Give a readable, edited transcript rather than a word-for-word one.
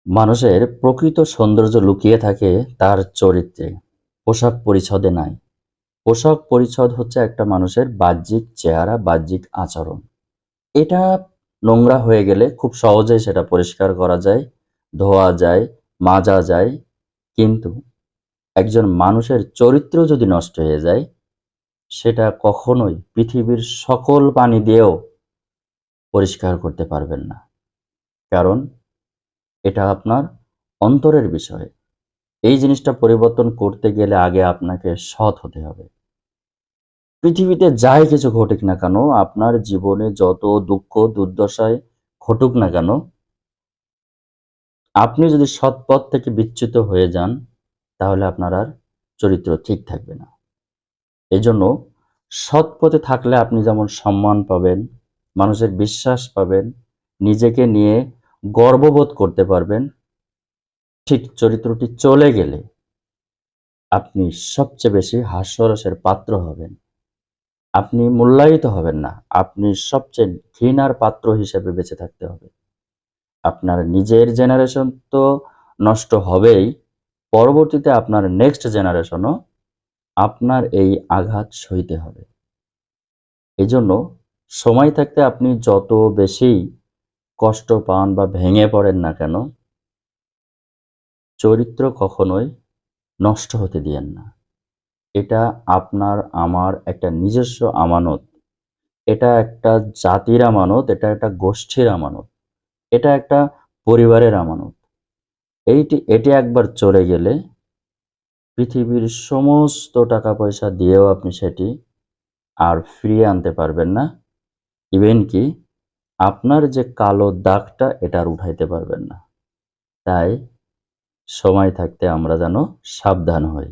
মানুষের প্রকৃত সৌন্দর্য লুকিয়ে থাকে তার চরিত্রে, পোশাক পরিচ্ছদে নাই। পোশাক পরিচ্ছদ হচ্ছে একটা মানুষের বাহ্যিক চেহারা, বাহ্যিক আচরণ। এটা নোংরা হয়ে গেলে খুব সহজেই সেটা পরিষ্কার করা যায়, ধোয়া যায়, মাজা যায়। কিন্তু একজন মানুষের চরিত্র যদি নষ্ট হয়ে যায়, সেটা কখনোই পৃথিবীর সকল পানি দিয়েও পরিষ্কার করতে পারবেন না। কারণ এটা আপনার অন্তরের বিষয়। এই জিনিসটা পরিবর্তন করতে গেলে আগে আপনাকে সৎ হতে হবে। পৃথিবীতে যাই কিছু ঘটুক না কেন, আপনার জীবনে যত দুঃখ দুর্দশায় ঘটুক না কেন, আপনি যদি সৎ পথ থেকে বিচ্যুত হয়ে যান, তাহলে আপনার আর চরিত্র ঠিক থাকবে না। এজন্য সৎ পথে থাকলে আপনি যেমন সম্মান পাবেন, মানুষের বিশ্বাস পাবেন, নিজেকে নিয়ে গর্ববোধ করতে পারবেন, ঠিক চরিত্রটি চলে গেলে আপনি সবচেয়ে বেশি হাস্যরসের পাত্র হবেন। আপনি মূল্যায়িত হবেন না। আপনি সবচেয়ে ঘৃণার পাত্র হিসেবে বেঁচে থাকতে হবে। আপনার নিজের জেনারেশন তো নষ্ট হবেই, পরবর্তীতে আপনার নেক্সট জেনারেশনও আপনার এই আঘাত সইতে হবে। এজন্য সময় থাকতে আপনি যত বেশি কষ্ট পান বা ভেঙে পড়েন না কেন, চরিত্র কখনোই নষ্ট হতে দিয়েন না। এটা আপনার আমার একটা নিজস্ব আমানত। এটা একটা জাতির আমানত, এটা একটা গোষ্ঠীর আমানত, এটা একটা পরিবারের আমানত। এটি একবার চলে গেলে পৃথিবীর সমস্ত টাকা পয়সা দিয়েও আপনি সেটি আর ফিরিয়ে আনতে পারবেন না। ইভেন কি আপনার যে কালো দাগটা এটা আর উঠাইতে পারবেন না। তাই সময় থাকতে আমরা যেন সাবধান হই।